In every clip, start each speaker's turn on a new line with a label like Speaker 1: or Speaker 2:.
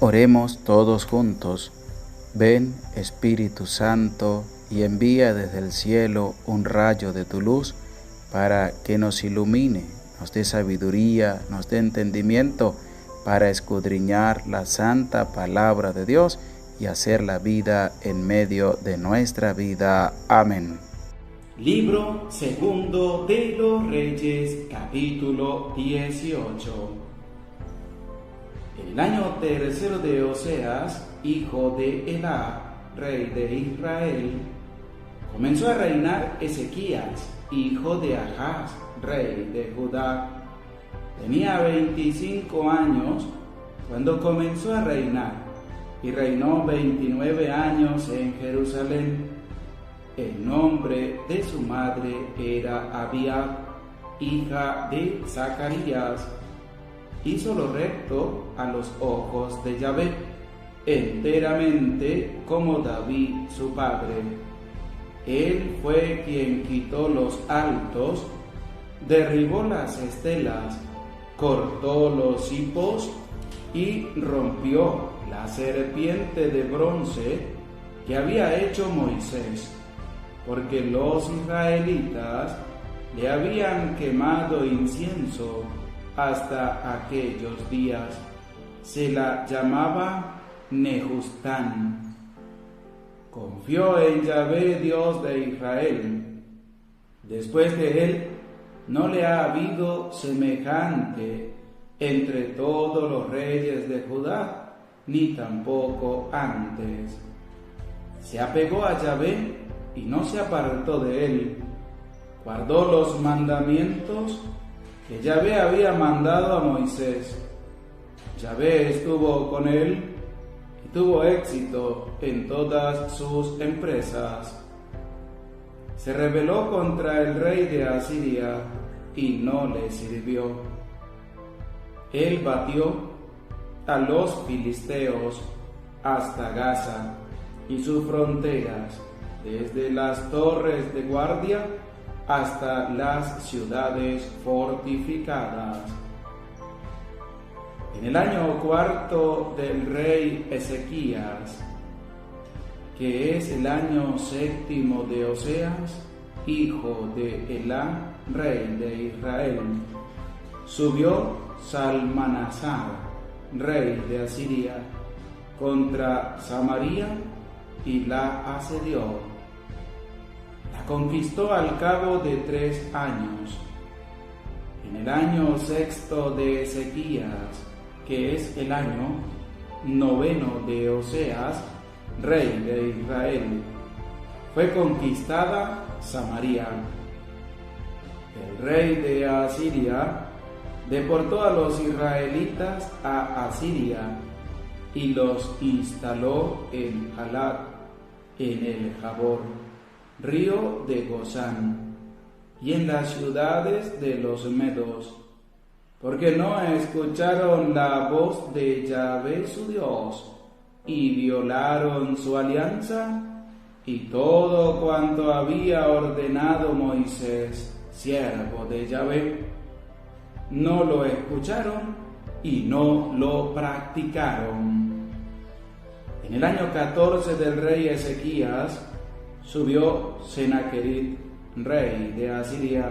Speaker 1: Oremos todos juntos. Ven, Espíritu Santo, y envía desde el cielo un rayo de tu luz para que nos ilumine, nos dé sabiduría, nos dé entendimiento para escudriñar la santa palabra de Dios y hacer la vida en medio de nuestra vida. Amén.
Speaker 2: Libro segundo de los Reyes, capítulo 18. En el año tercero de Oseas, hijo de Elá, rey de Israel, comenzó a reinar Ezequías, hijo de Ahaz, rey de Judá. Tenía 25 años cuando comenzó a reinar y reinó 29 años en Jerusalén. El nombre de su madre era Abía, hija de Zacarías. Hizo lo recto a los ojos de Yahvé, enteramente como David su padre. Él fue quien quitó los altos, derribó las estelas, cortó los hipos y rompió la serpiente de bronce que había hecho Moisés, porque los israelitas le habían quemado incienso hasta aquellos días. Se la llamaba Nehustán. Confió en Yahvé, Dios de Israel. Después de él no le ha habido semejante entre todos los reyes de Judá, ni tampoco antes. Se apegó a Yahvé y no se apartó de él. Guardó los mandamientos que Yahvé había mandado a Moisés. Yahvé estuvo con él y tuvo éxito en todas sus empresas. Se rebeló contra el rey de Asiria y no le sirvió. Él batió a los filisteos hasta Gaza y sus fronteras, desde las torres de guardia hasta las ciudades fortificadas. En el año cuarto del rey Ezequías, que es el año séptimo de Oseas, hijo de Elá, rey de Israel, subió Salmanasar, rey de Asiria, contra Samaria y la asedió. La conquistó al cabo de 3 años. En el año sexto de Ezequías, que es el año noveno de Oseas, rey de Israel, fue conquistada Samaria. El rey de Asiria deportó a los israelitas a Asiria y los instaló en Halat, en el Jabor, río de Gozán, y en las ciudades de los medos, porque no escucharon la voz de Yahvé su Dios, y violaron su alianza y todo cuanto había ordenado Moisés, siervo de Yahvé. No lo escucharon y no lo practicaron. En el año 14 del rey Ezequías, subió Senaquerib, rey de Asiria,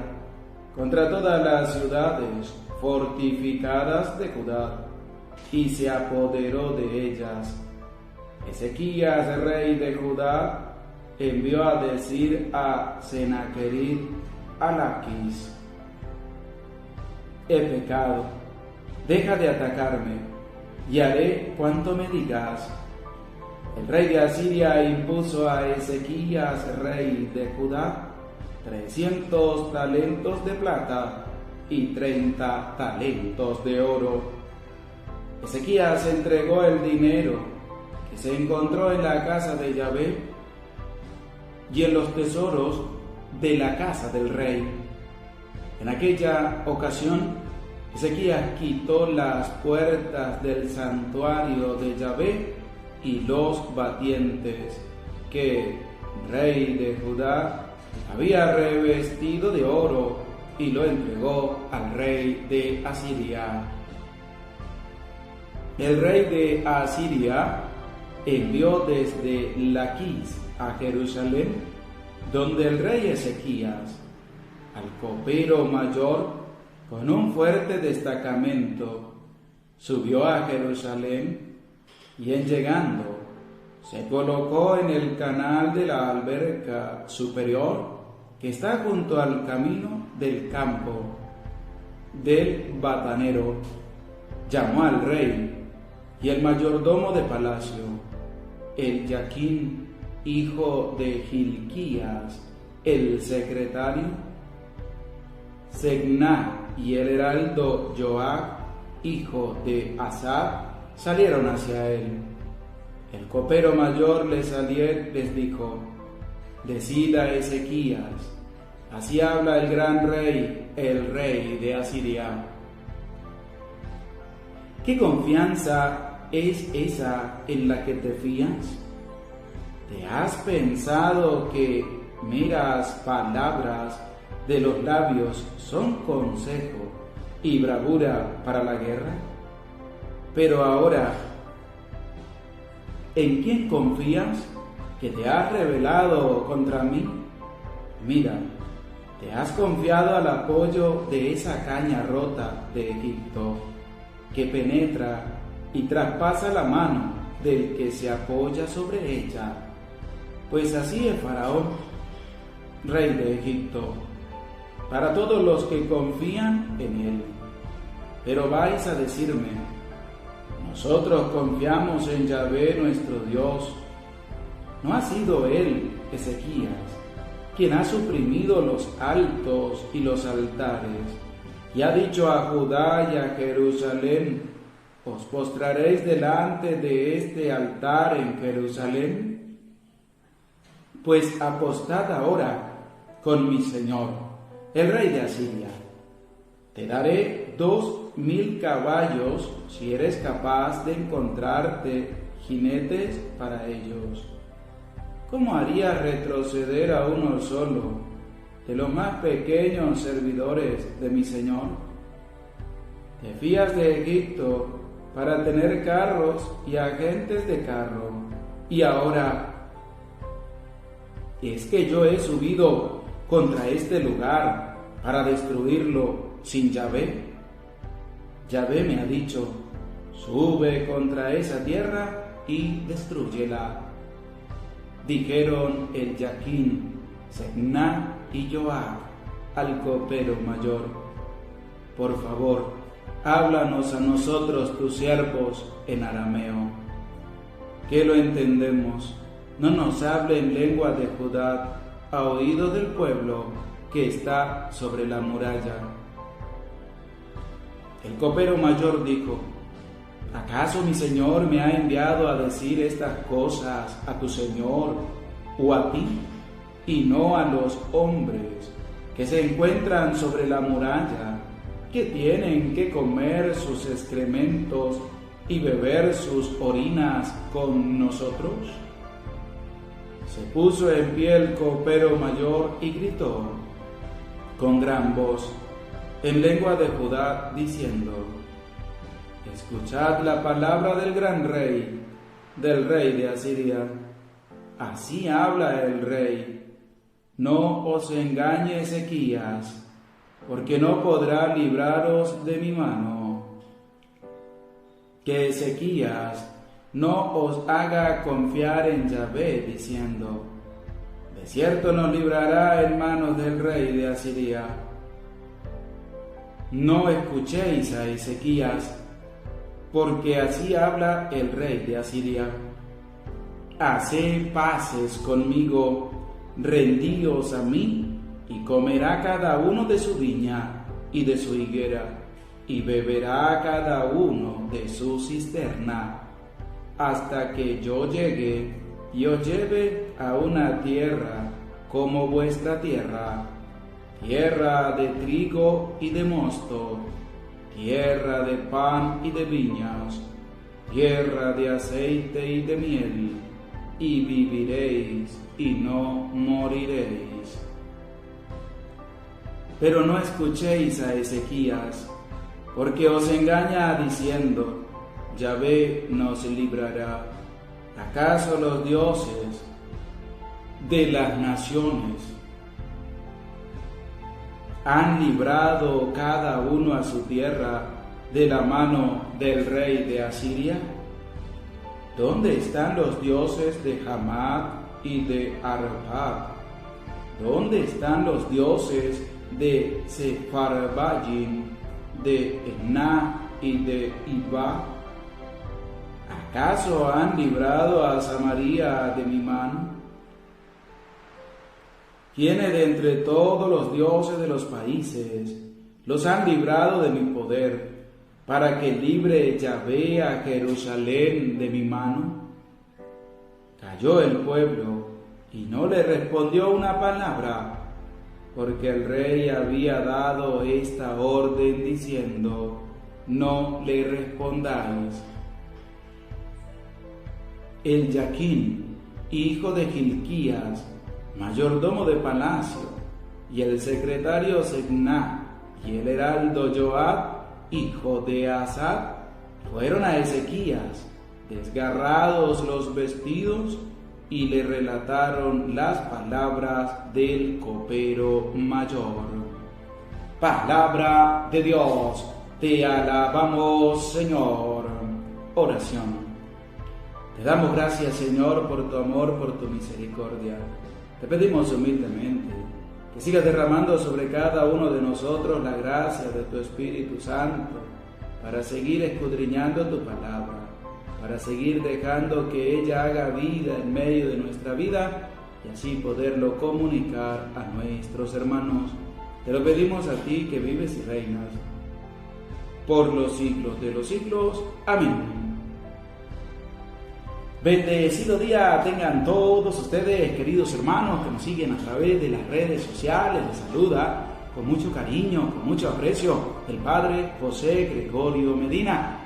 Speaker 2: contra todas las ciudades fortificadas de Judá, y se apoderó de ellas. Ezequías, rey de Judá, envió a decir a Senaquerib a Laquis: he pecado, deja de atacarme, y haré cuanto me digas. El rey de Asiria impuso a Ezequías, rey de Judá, 300 talentos de plata y 30 talentos de oro. Ezequías entregó el dinero que se encontró en la casa de Yahvé y en los tesoros de la casa del rey. En aquella ocasión, Ezequías quitó las puertas del santuario de Yahvé y los batientes que el rey de Judá había revestido de oro y lo entregó al rey de Asiria. el rey de Asiria envió desde Laquis a Jerusalén, donde el rey Ezequías, al copero mayor, con un fuerte destacamento, subió a Jerusalén y en llegando se colocó en el canal de la alberca superior que está junto al camino del campo del batanero. Llamó al rey y el mayordomo de palacio, el Jaquín, hijo de Gilquías, el secretario, Segná y el heraldo Joab, hijo de Asaf, salieron hacia él. El copero mayor les dijo: decida Ezequías, así habla el gran rey, el rey de Asiria. ¿Qué confianza es esa en la que te fías? ¿Te has pensado que meras palabras de los labios son consejo y bravura para la guerra? Pero ahora, ¿en quién confías que te has rebelado contra mí? Mira, te has confiado al apoyo de esa caña rota de Egipto, que penetra y traspasa la mano del que se apoya sobre ella. Pues así es Faraón, rey de Egipto, para todos los que confían en él. Pero vais a decirme: nosotros confiamos en Yahvé nuestro Dios. ¿No ha sido él, Ezequías, quien ha suprimido los altos y los altares, y ha dicho a Judá y a Jerusalén: os postraréis delante de este altar en Jerusalén? Pues apostad ahora con mi señor, el rey de Asiria. Te daré 2,000 caballos si eres capaz de encontrarte jinetes para ellos. ¿Cómo haría retroceder a uno solo de los más pequeños servidores de mi señor? Te fías de Egipto para tener carros y agentes de carro, y ahora es que yo he subido contra este lugar para destruirlo sin Yahvé. Yahvé me ha dicho: sube contra esa tierra y destrúyela. Dijeron el Jaquín, Segná y Joab al copero mayor: por favor, háblanos a nosotros tus siervos en arameo, que lo entendemos. No nos hable en lengua de Judá a oído del pueblo que está sobre la muralla. El copero mayor dijo: ¿acaso mi señor me ha enviado a decir estas cosas a tu señor o a ti, y no a los hombres que se encuentran sobre la muralla, que tienen que comer sus excrementos y beber sus orinas con nosotros? Se puso en pie el copero mayor y gritó con gran voz en lengua de Judá, diciendo: escuchad la palabra del gran rey, del rey de Asiria. Así habla el rey: no os engañe Ezequías, porque no podrá libraros de mi mano. Que Ezequías no os haga confiar en Yahvé, diciendo: de cierto nos librará en manos del rey de Asiria. No escuchéis a Ezequías, porque así habla el rey de Asiria: haced paces conmigo, rendíos a mí, y comerá cada uno de su viña y de su higuera, y beberá cada uno de su cisterna, hasta que yo llegue y os lleve a una tierra como vuestra tierra, tierra de trigo y de mosto, tierra de pan y de viñas, tierra de aceite y de miel, y viviréis y no moriréis. Pero no escuchéis a Ezequías, porque os engaña diciendo: Yahvé nos librará. ¿Acaso los dioses de las naciones han librado cada uno a su tierra de la mano del rey de Asiria? ¿Dónde están los dioses de Hamat y de Arpad? ¿Dónde están los dioses de Sepharvaim, de Ená y de Iba? ¿Acaso han librado a Samaria de mi mano? ¿Quiénes de entre todos los dioses de los países los han librado de mi poder, para que libre Yahvé a Jerusalén de mi mano? Calló el pueblo y no le respondió una palabra, porque el rey había dado esta orden diciendo: no le respondáis. El Yaquín, hijo de Gilquías, mayordomo de palacio, y el secretario Sebna, y el heraldo Joab, hijo de Asad, fueron a Ezequías, desgarrados los vestidos, y le relataron las palabras del copero mayor. Palabra de Dios, te alabamos, Señor. Oración. Te damos gracias, Señor, por tu amor, por tu misericordia. Te pedimos humildemente que sigas derramando sobre cada uno de nosotros la gracia de tu Espíritu Santo para seguir escudriñando tu palabra, para seguir dejando que ella haga vida en medio de nuestra vida y así poderlo comunicar a nuestros hermanos. Te lo pedimos a ti que vives y reinas por los siglos de los siglos. Amén. Bendecido día tengan todos ustedes, queridos hermanos que nos siguen a través de las redes sociales. Les saluda con mucho cariño, con mucho aprecio, el Padre José Gregorio Medina.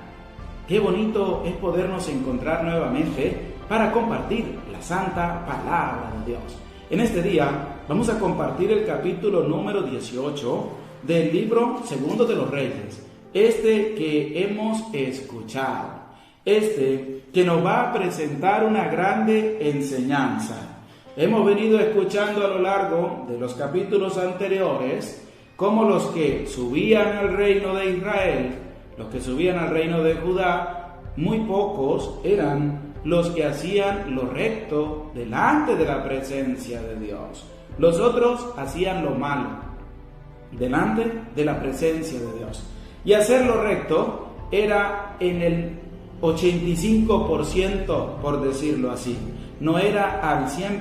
Speaker 2: Qué bonito es podernos encontrar nuevamente para compartir la santa palabra de Dios. En este día vamos a compartir el capítulo número 18 del libro Segundo de los Reyes, este que hemos escuchado. Que nos va a presentar una grande enseñanza. Hemos venido escuchando a lo largo de los capítulos anteriores cómo los que subían al reino de Israel, los que subían al reino de Judá, muy pocos eran los que hacían lo recto delante de la presencia de Dios. Los otros hacían lo malo delante de la presencia de Dios. Y hacer lo recto era en el 85%, por decirlo así, no era al 100%.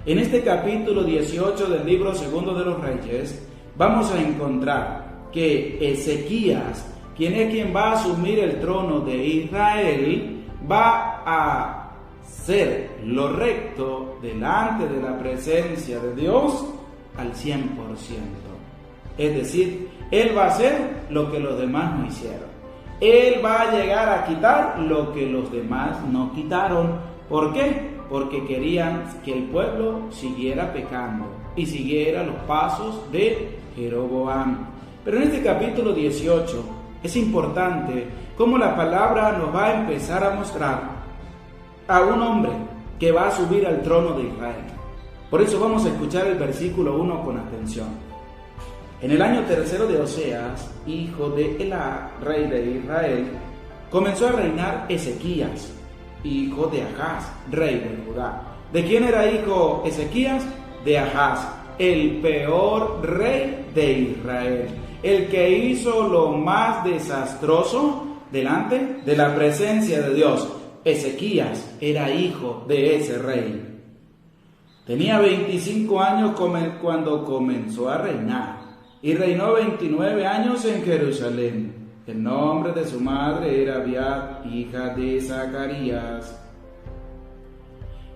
Speaker 2: En este capítulo 18 del libro Segundo de los Reyes, vamos a encontrar que Ezequías, quien va a asumir el trono de Israel, va a hacer lo recto delante de la presencia de Dios al 100%. Es decir, él va a hacer lo que los demás no hicieron. Él va a llegar a quitar lo que los demás no quitaron. ¿Por qué? Porque querían que el pueblo siguiera pecando y siguiera los pasos de Jeroboam. Pero en este capítulo 18 es importante cómo la palabra nos va a empezar a mostrar a un hombre que va a subir al trono de Israel. Por eso vamos a escuchar el versículo 1 con atención. En el año tercero de Oseas, hijo de Elá, rey de Israel, comenzó a reinar Ezequías, hijo de Ahaz, rey de Judá. ¿De quién era hijo Ezequías? De Ahaz, el peor rey de Israel, el que hizo lo más desastroso delante de la presencia de Dios. Ezequías era hijo de ese rey. Tenía 25 años cuando comenzó a reinar. Y reinó 29 años en Jerusalén. El nombre de su madre era Abiad, hija de Zacarías.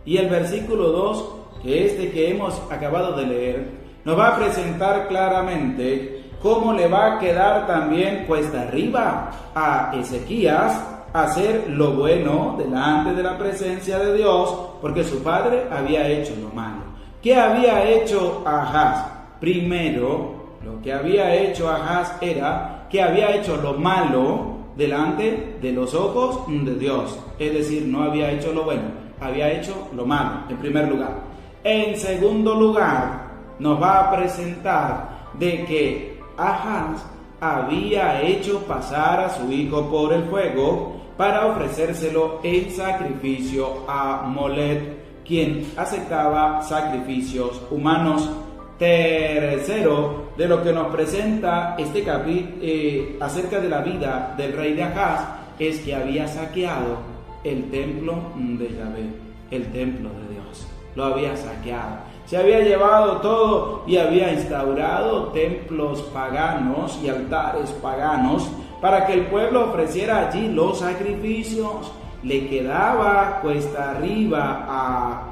Speaker 2: Y el versículo 2, que hemos acabado de leer, nos va a presentar claramente cómo le va a quedar también cuesta arriba a Ezequías hacer lo bueno delante de la presencia de Dios, porque su padre había hecho lo malo. ¿Qué había hecho Ahaz? Primero, lo que había hecho Ahaz era que había hecho lo malo delante de los ojos de Dios. Es decir, no había hecho lo bueno, había hecho lo malo, en primer lugar. En segundo lugar, nos va a presentar de que Ahaz había hecho pasar a su hijo por el fuego para ofrecérselo en sacrificio a Molech, quien aceptaba sacrificios humanos. Tercero, de lo que nos presenta este capítulo acerca de la vida del rey de Ahaz, es que había saqueado el templo de Yahvé, el templo de Dios. Lo había saqueado. Se había llevado todo y había instaurado templos paganos y altares paganos para que el pueblo ofreciera allí los sacrificios. Le quedaba cuesta arriba a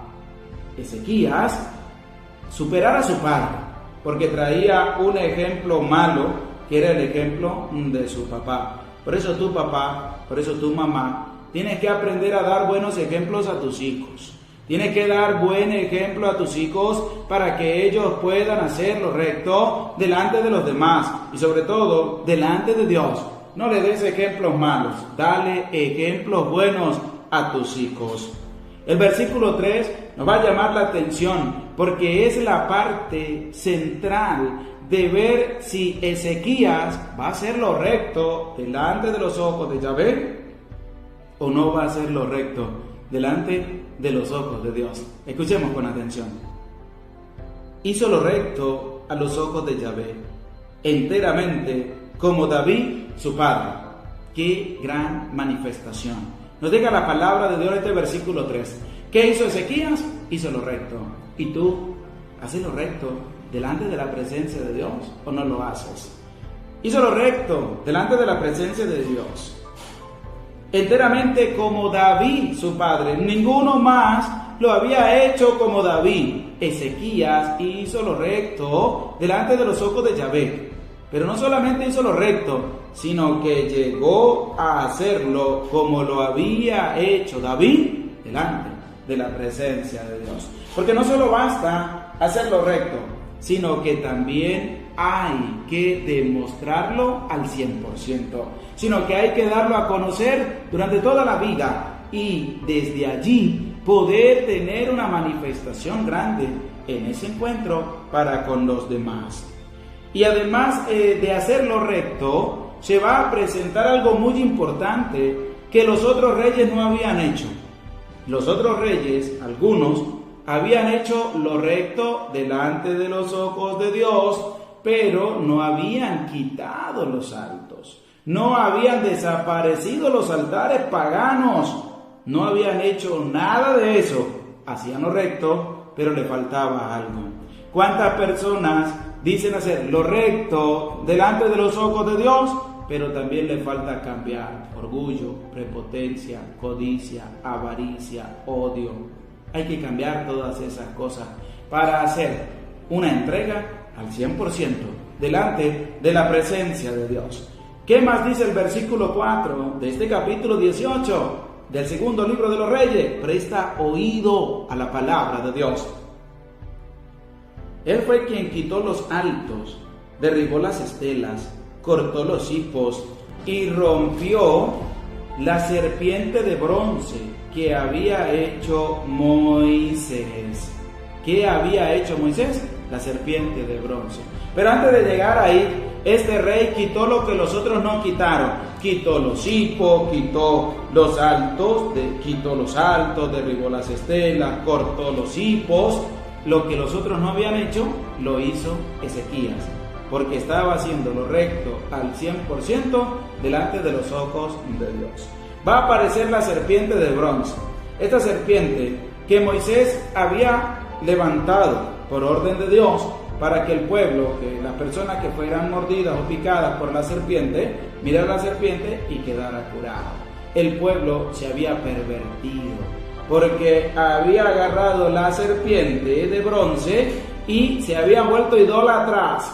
Speaker 2: Ezequías superar a su padre, porque traía un ejemplo malo, que era el ejemplo de su papá. Por eso tu papá, por eso tu mamá, tienes que aprender a dar buenos ejemplos a tus hijos. Tienes que dar buen ejemplo a tus hijos para que ellos puedan hacer lo recto delante de los demás y sobre todo delante de Dios. No le des ejemplos malos, dale ejemplos buenos a tus hijos. El versículo 3 nos va a llamar la atención porque es la parte central de ver si Ezequías va a hacer lo recto delante de los ojos de Yahvé o no va a hacer lo recto delante de los ojos de Dios. Escuchemos con atención. Hizo lo recto a los ojos de Yahvé, enteramente como David su padre. ¡Qué gran manifestación! Nos deja la palabra de Dios en este versículo 3. ¿Qué hizo Ezequías? Hizo lo recto. ¿Y tú haces lo recto delante de la presencia de Dios o no lo haces? Hizo lo recto delante de la presencia de Dios, enteramente como David su padre. Ninguno más lo había hecho como David. Ezequías hizo lo recto delante de los ojos de Yahvé. Pero no solamente hizo lo recto, sino que llegó a hacerlo como lo había hecho David delante de la presencia de Dios. Porque no solo basta hacer lo recto, sino que también hay que demostrarlo al 100%, sino que hay que darlo a conocer durante toda la vida y desde allí poder tener una manifestación grande en ese encuentro para con los demás. Y además de hacer lo recto, se va a presentar algo muy importante que los otros reyes no habían hecho. Los otros reyes, algunos, habían hecho lo recto delante de los ojos de Dios, pero no habían quitado los altos, no habían desaparecido los altares paganos, no habían hecho nada de eso. Hacían lo recto, pero le faltaba algo. ¿Cuántas personas dicen hacer lo recto delante de los ojos de Dios, pero también le falta cambiar orgullo, prepotencia, codicia, avaricia, odio? Hay que cambiar todas esas cosas para hacer una entrega al 100% delante de la presencia de Dios. ¿Qué más dice el versículo 4 de este capítulo 18 del segundo libro de los Reyes? Presta oído a la palabra de Dios. Él fue quien quitó los altos, derribó las estelas, cortó los hipos y rompió la serpiente de bronce que había hecho Moisés. ¿Qué había hecho Moisés? La serpiente de bronce. Pero antes de llegar ahí, este rey quitó lo que los otros no quitaron. Quitó los hipos, quitó los altos, derribó las estelas, cortó los hipos. Lo que los otros no habían hecho, lo hizo Ezequías, porque estaba haciendo lo recto al 100% delante de los ojos de Dios. Va a aparecer la serpiente de bronce. Esta serpiente que Moisés había levantado por orden de Dios para que el pueblo, que las personas que fueran mordidas o picadas por la serpiente, mirara la serpiente y quedara curado. El pueblo se había pervertido, porque había agarrado la serpiente de bronce y se habían vuelto idólatras.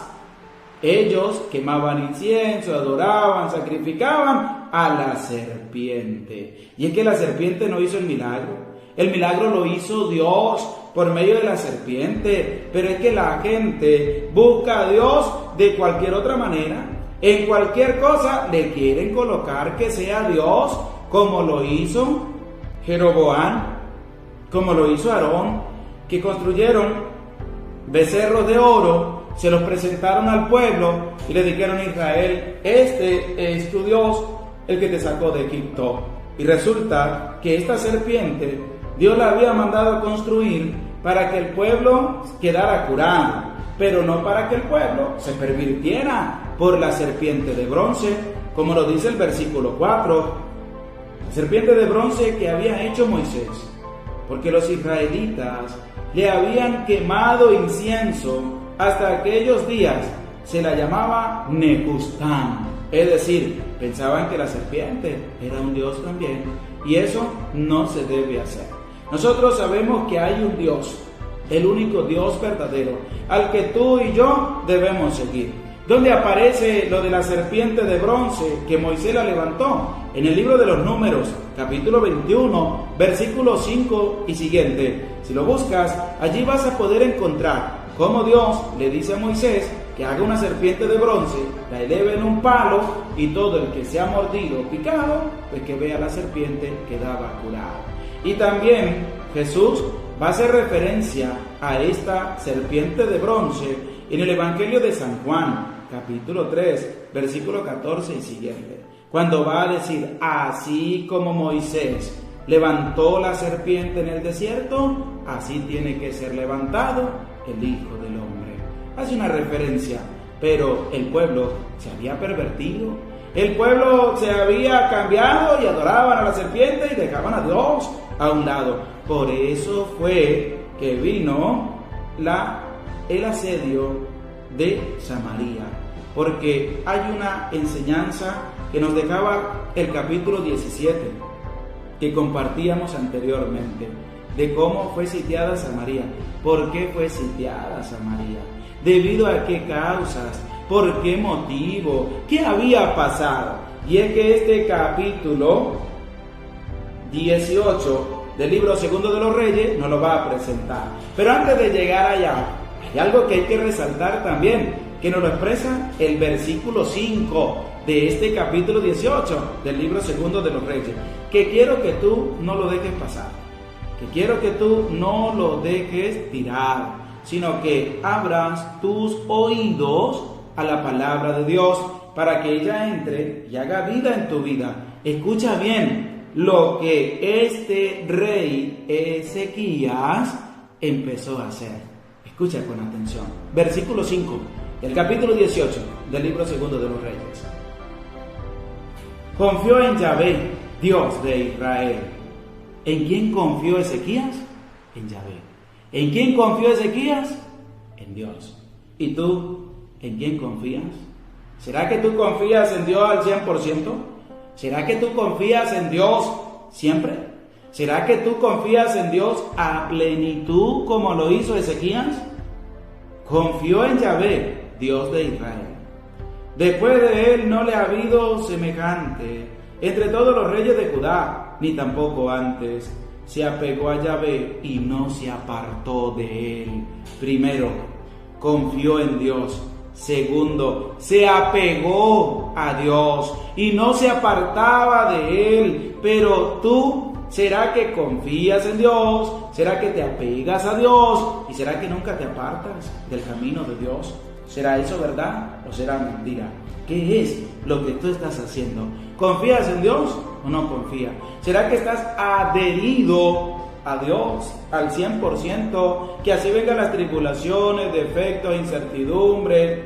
Speaker 2: Ellos quemaban incienso, adoraban, sacrificaban a la serpiente. Y es que la serpiente no hizo el milagro lo hizo Dios por medio de la serpiente. Pero es que la gente busca a Dios de cualquier otra manera. En cualquier cosa le quieren colocar que sea Dios, como lo hizo Jeroboam, como lo hizo Aarón, que construyeron becerros de oro, se los presentaron al pueblo y le dijeron a Israel: este es tu Dios, el que te sacó de Egipto. Y resulta que esta serpiente Dios la había mandado a construir para que el pueblo quedara curado, pero no para que el pueblo se pervirtiera por la serpiente de bronce, como lo dice el versículo 4. La serpiente de bronce que había hecho Moisés, porque los israelitas le habían quemado incienso hasta aquellos días. Se la llamaba Nehushtan, es decir, pensaban que la serpiente era un dios también, y eso no se debe hacer. Nosotros sabemos que hay un Dios, el único Dios verdadero, al que tú y yo debemos seguir. ¿Dónde aparece lo de la serpiente de bronce que Moisés la levantó? En el libro de los Números, capítulo 21, versículo 5 y siguiente. Si lo buscas, allí vas a poder encontrar cómo Dios le dice a Moisés que haga una serpiente de bronce, la eleve en un palo, y todo el que sea mordido o picado, pues que vea la serpiente quedaba curado. Y también Jesús va a hacer referencia a esta serpiente de bronce en el Evangelio de San Juan, capítulo 3, versículo 14 y siguiente, cuando va a decir: así como Moisés levantó la serpiente en el desierto, así tiene que ser levantado el Hijo del Hombre. Hace una referencia, pero el pueblo se había pervertido, el pueblo se había cambiado y adoraban a la serpiente y dejaban a Dios a un lado. Por eso fue que vino el asedio de Samaria, porque hay una enseñanza que nos dejaba el capítulo 17, que compartíamos anteriormente, de cómo fue sitiada Samaria. ¿Por qué fue sitiada Samaria? ¿Debido a qué causas? ¿Por qué motivo? ¿Qué había pasado? Y es que este capítulo 18 del libro segundo de los Reyes nos lo va a presentar. Pero antes de llegar allá, hay algo que hay que resaltar también, que nos lo expresa el versículo 5 de este capítulo 18 del libro segundo de los Reyes, que quiero que tú no lo dejes pasar, que quiero que tú no lo dejes tirar, sino que abras tus oídos a la palabra de Dios para que ella entre y haga vida en tu vida. Escucha bien lo que este rey Ezequías empezó a hacer. Escucha con atención. Versículo 5 del capítulo 18 del libro segundo de los Reyes. Confió en Yahvé, Dios de Israel. ¿En quién confió Ezequías? En Yahvé. ¿En quién confió Ezequías? En Dios. ¿Y tú, en quién confías? ¿Será que tú confías en Dios al 100%? ¿Será que tú confías en Dios siempre? ¿Será que tú confías en Dios a plenitud como lo hizo Ezequías? Confió en Yahvé, Dios de Israel. Después de él no le ha habido semejante entre todos los reyes de Judá, ni tampoco antes. Se apegó a Yahvé y no se apartó de él. Primero, confió en Dios. Segundo, se apegó a Dios y no se apartaba de él. Pero tú, ¿será que confías en Dios? ¿Será que te apegas a Dios? ¿Y será que nunca te apartas del camino de Dios? ¿Será eso verdad o será mentira? ¿Qué es lo que tú estás haciendo? ¿Confías en Dios o no confías? ¿Será que estás adherido a Dios al 100%? Que así vengan las tribulaciones, defectos, incertidumbres,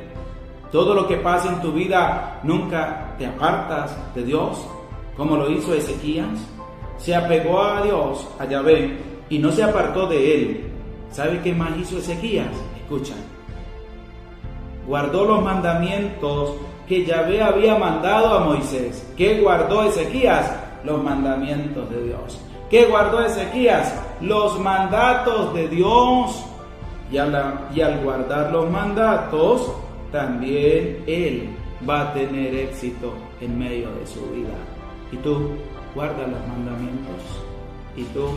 Speaker 2: todo lo que pase en tu vida, nunca te apartas de Dios, como lo hizo Ezequías. Se apegó a Dios, a Yahvé, y no se apartó de él. ¿Sabe qué más hizo Ezequías? Escucha. Guardó los mandamientos que Yahvé había mandado a Moisés. ¿Qué guardó Ezequías? Los mandamientos de Dios. ¿Qué guardó Ezequías? Los mandatos de Dios. Y al guardar los mandatos, también él va a tener éxito en medio de su vida. ¿Y tú guardas los mandamientos? ¿Y tú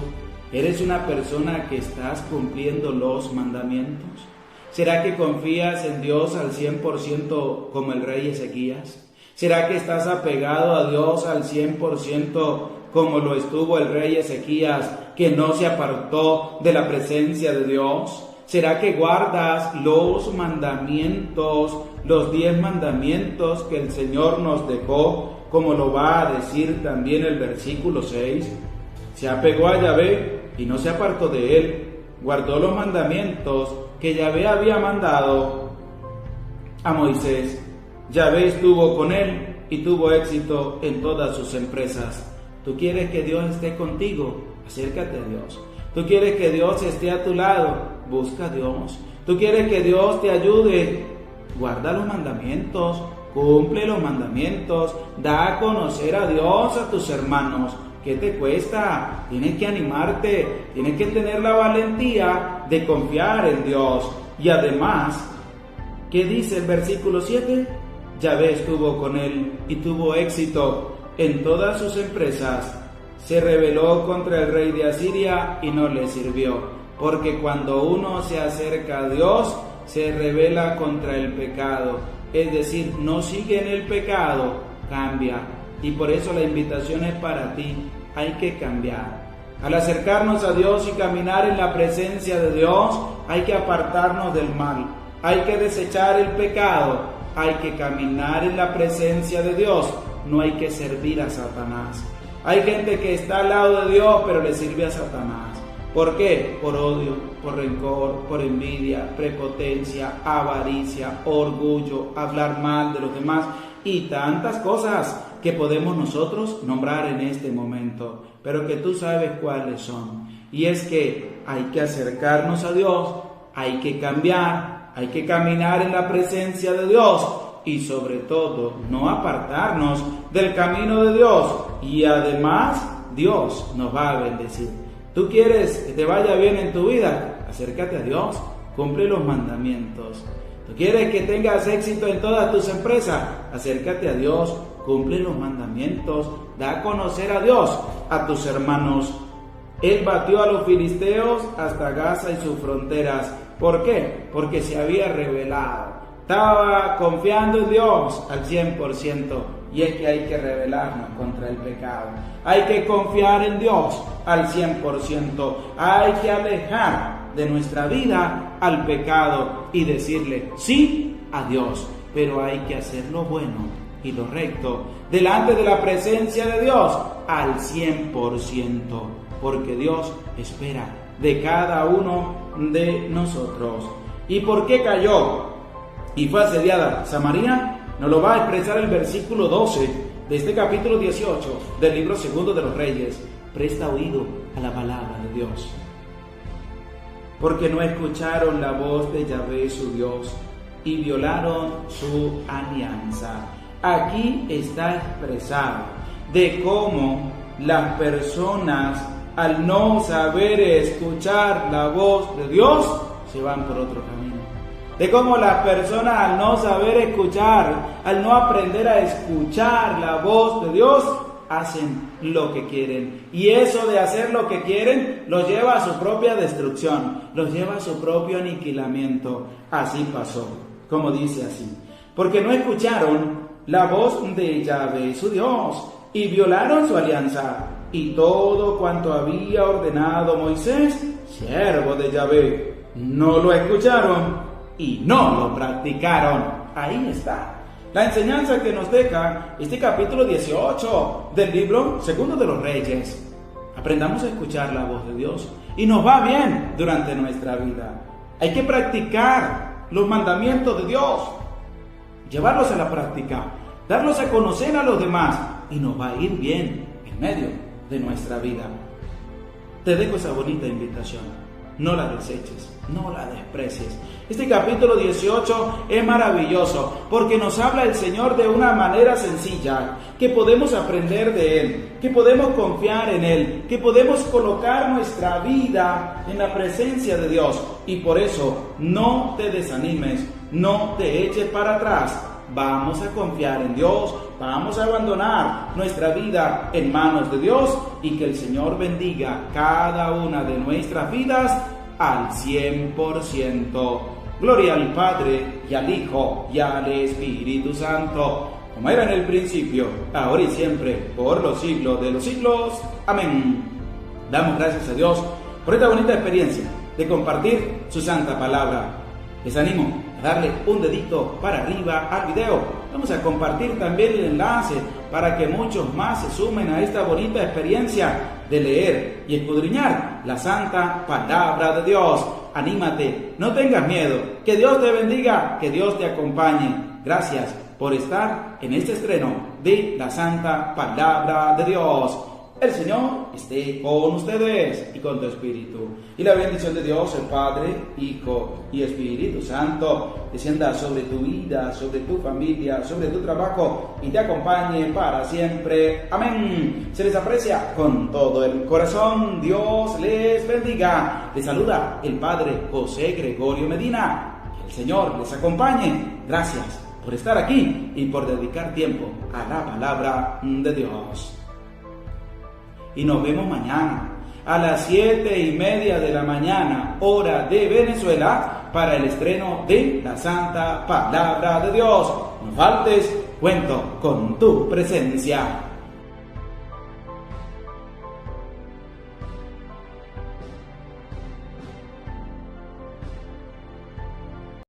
Speaker 2: eres una persona que estás cumpliendo los mandamientos? ¿Será que confías en Dios al 100% como el rey Ezequías? ¿Será que estás apegado a Dios al 100% como lo estuvo el rey Ezequías, que no se apartó de la presencia de Dios? ¿Será que guardas los mandamientos, los 10 mandamientos que el Señor nos dejó, como lo va a decir también el versículo 6? Se apegó a Yahvé y no se apartó de él, guardó los mandamientos que Yahvé había mandado a Moisés. Yahvé estuvo con él y tuvo éxito en todas sus empresas. ¿Tú quieres que Dios esté contigo? Acércate a Dios. ¿Tú quieres que Dios esté a tu lado? Busca a Dios. ¿Tú quieres que Dios te ayude? Guarda los mandamientos, cumple los mandamientos, da a conocer a Dios a tus hermanos. ¿Qué te cuesta? Tienes que animarte, tienes que tener la valentía de confiar en Dios. Y además, ¿qué dice el versículo 7? Yahvé estuvo con él y tuvo éxito en todas sus empresas. Se rebeló contra el rey de Asiria y no le sirvió, porque cuando uno se acerca a Dios, se rebela contra el pecado, es decir, no sigue en el pecado, cambia. Y por eso la invitación es para ti, hay que cambiar. Al acercarnos a Dios y caminar en la presencia de Dios, hay que apartarnos del mal, hay que desechar el pecado, hay que caminar en la presencia de Dios, no hay que servir a Satanás. Hay gente que está al lado de Dios, pero le sirve a Satanás. ¿Por qué? Por odio, por rencor, por envidia, prepotencia, avaricia, orgullo, hablar mal de los demás y tantas cosas que podemos nosotros nombrar en este momento, pero que tú sabes cuáles son. Y es que hay que acercarnos a Dios, hay que cambiar, hay que caminar en la presencia de Dios y sobre todo no apartarnos del camino de Dios, y además Dios nos va a bendecir. ¿Tú quieres que te vaya bien en tu vida? Acércate a Dios, cumple los mandamientos. ¿Tú quieres que tengas éxito en todas tus empresas? Acércate a Dios, cumple los mandamientos, da a conocer a Dios a tus hermanos. Él batió a los filisteos hasta Gaza y sus fronteras. ¿Por qué? Porque se había rebelado. Estaba confiando en Dios al 100%. Y es que hay que rebelarnos contra el pecado. Hay que confiar en Dios al 100%. Hay que alejar de nuestra vida al pecado y decirle sí a Dios. Pero hay que hacer lo bueno y lo recto delante de la presencia de Dios al 100%. Porque Dios espera de cada uno de nosotros. ¿Y por qué cayó y fue asediada Samaria? Nos lo va a expresar el versículo 12 de este capítulo 18 del libro segundo de los Reyes. Presta oído a la palabra de Dios. Porque no escucharon la voz de Yahvé su Dios y violaron su alianza. Aquí está expresado de cómo las personas, al no saber escuchar la voz de Dios, se van por otro camino. De cómo las personas, al no saber escuchar, al no aprender a escuchar la voz de Dios, hacen lo que quieren. Y eso de hacer lo que quieren los lleva a su propia destrucción, los lleva a su propio aniquilamiento. Así pasó, como dice así. Porque no escucharon la voz de Yahvé su Dios y violaron su alianza y todo cuanto había ordenado Moisés, siervo de Yahvé. No lo escucharon y no lo practicaron. Ahí está la enseñanza que nos deja este capítulo 18 del libro segundo de los Reyes. Aprendamos a escuchar la voz de Dios y nos va bien durante nuestra vida. Hay que practicar los mandamientos de Dios, llevarlos a la práctica, darlos a conocer a los demás y nos va a ir bien en medio de nuestra vida. Te dejo esa bonita invitación. No la deseches, no la desprecies. Este capítulo 18 es maravilloso porque nos habla el Señor de una manera sencilla, que podemos aprender de Él, que podemos confiar en Él, que podemos colocar nuestra vida en la presencia de Dios. Y por eso no te desanimes, no te eches para atrás. Vamos a confiar en Dios, vamos a abandonar nuestra vida en manos de Dios y que el Señor bendiga cada una de nuestras vidas al 100%. Gloria al Padre, y al Hijo, y al Espíritu Santo, como era en el principio, ahora y siempre, por los siglos de los siglos. Amén. Damos gracias a Dios por esta bonita experiencia de compartir su santa palabra. Les animo a darle un dedito para arriba al video. Vamos a compartir también el enlace para que muchos más se sumen a esta bonita experiencia de leer y escudriñar la santa palabra de Dios. Anímate, no tengas miedo, que Dios te bendiga, que Dios te acompañe. Gracias por estar en este estreno de la santa palabra de Dios. El Señor esté con ustedes y con tu espíritu. Y la bendición de Dios, el Padre, Hijo y Espíritu Santo, descienda sobre tu vida, sobre tu familia, sobre tu trabajo y te acompañe para siempre. Amén. Se les aprecia con todo el corazón. Dios les bendiga. Les saluda el Padre José Gregorio Medina. Que el Señor les acompañe. Gracias por estar aquí y por dedicar tiempo a la palabra de Dios. Y nos vemos mañana a las 7:30 de la mañana, hora de Venezuela, para el estreno de la Santa Palabra de Dios. No faltes, cuento con tu presencia.